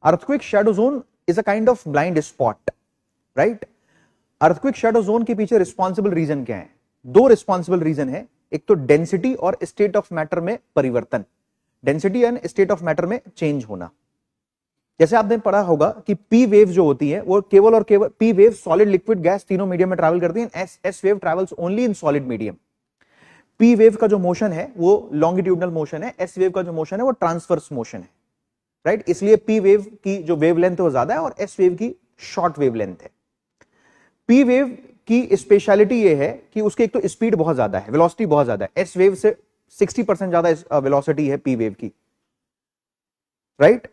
Earthquake shadow zone is a kind of blind spot, right? Earthquake shadow zone के पीछे responsible reason क्या है? दो रिस्पॉन्सिबल रीजन है, एक तो डेंसिटी और स्टेट ऑफ मैटर में परिवर्तन, density and state of matter में चेंज होना। जैसे आपने पढ़ा होगा कि पी वेव जो होती है वो केवल और केवल P wave solid, liquid, gas तीनों मीडियम में ट्रैवल करती है। S wave travels only in solid medium. P wave का जो मोशन है वो लॉन्गिट्यूडनल मोशन है, एस वेव का जो मोशन है वो ट्रांसवर्स मोशन है, राइट? इसलिए पी वेव की जो वेवलेंथ है वो ज्यादा है और एस वेव की शॉर्ट वेवलेंथ है। पी वेव की स्पेशलिटी ये है कि उसकी एक तो स्पीड बहुत ज्यादा है, वेलोसिटी बहुत ज्यादा है। एस वेव से 60% ज्यादा वेलोसिटी है पी वेव की, राइट?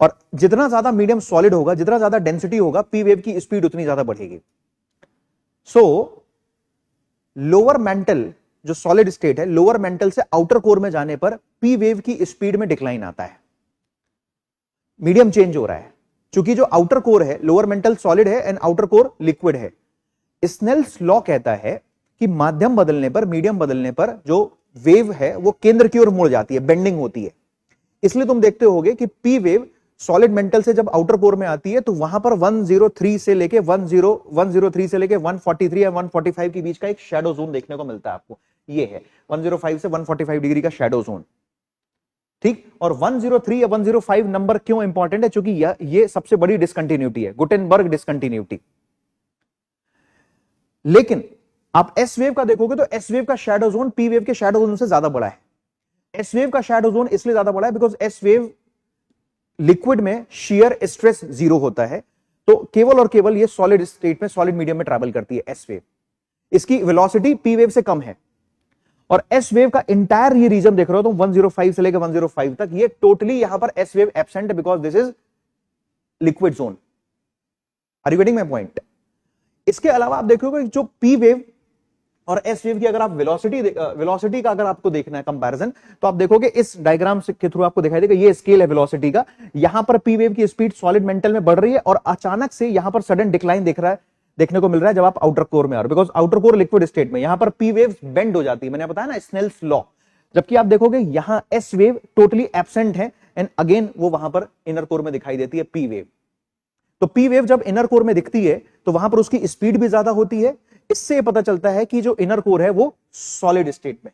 और जितना ज्यादा मीडियम सॉलिड होगा, जितना ज्यादा डेंसिटी होगा, पी वेव की स्पीड उतनी ज्यादा बढ़ेगी। सो लोअर मेंटल जो सॉलिड स्टेट है, लोअर मेंटल से आउटर कोर में जाने पर पी वेव की स्पीड में डिक्लाइन आता है, मीडियम चेंज हो रहा है। क्योंकि जो आउटर कोर है, लोअर मेंटल सॉलिड है एंड आउटर कोर लिक्विड है। स्नेल्स लॉ कहता है कि माध्यम बदलने पर, मीडियम बदलने पर जो वेव है वो केंद्र की ओर मुड़ जाती है, बेंडिंग होती है। इसलिए तुम देखते होगे कि पी वेव सॉलिड मेंटल से जब आउटर कोर में आती है तो वहां पर 103 से लेके 103 से लेके 143 या 145 के बीच का एक शैडो जोन देखने को मिलता है आपको। ये है 105 से 145 डिग्री का शैडो जोन, ठीक? और 103 या 105 नंबर क्यों इंपॉर्टेंट है? क्योंकि ये सबसे बड़ी डिसकंटिन्यूटी है, गुटेनबर्ग डिसकंटिन्यूटी। लेकिन आप एस वेव का देखोगे तो एस वेव का शैडो जोन पी वेव के शैडो जोन से ज्यादा बड़ा है। एस वेव का शैडो जोन इसलिए ज्यादा बड़ा है बिकॉज एस वेव लिक्विड में शियर स्ट्रेस जीरो होता है, तो केवल और केवल ये सॉलिड स्टेट में, सॉलिड मीडियम में ट्रैवल करती है एस वेव। इसकी वेलोसिटी पी वेव से कम है। और एस वेव का इंटायर ये रीजन देख रहे हो तुम 105 से लेकर 105 तक, ये टोटली यहां पर एस वेव एब्सेंट है because this is liquid zone. Are you getting my point? इसके अलावा आप देखोगे जो पी वेव और एस वेव की अगर आप वेलोसिटी का अगर आपको देखना है कंपैरिजन, तो आप देखोगे इस डायग्राम के थ्रू आपको दिखाई देगा, ये स्केल है वेलोसिटी का। यहां पर पी वेव की स्पीड सॉलिड मेंटल में बढ़ रही है और अचानक से यहां पर सडन डिक्लाइन देखने को मिल रहा है जब आप आउटर कोर में आ रहे हो, because outer core liquid state में यहां पर पी वेव बेंड हो जाती है। मैंने बताया ना स्नेल्स लॉ। जबकि आप देखोगे यहां एस वेव टोटली एब्सेंट है एंड अगेन वो वहां पर इनर कोर में दिखाई देती है पी वेव। तो पी वेव जब इनर कोर में दिखती है तो वहां पर उसकी स्पीड भी ज्यादा होती है। इससे पता चलता है कि जो इनर कोर है वो सॉलिड स्टेट में।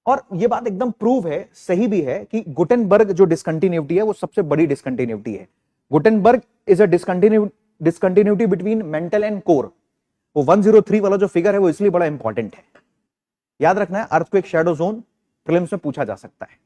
और ये बात एकदम प्रूव है, सही भी है, कि गुटेनबर्ग जो डिसकंटिन्यूटी है वो सबसे बड़ी डिसकंटिन्यूटी है। Gutenberg is a discontinuity between mental and core. वो 103 वाला जो फिगर है वो इसलिए बड़ा इंपॉर्टेंट है, याद रखना है। अर्थक्वेक शैडो जोन प्रीलिम्स में पूछा जा सकता है।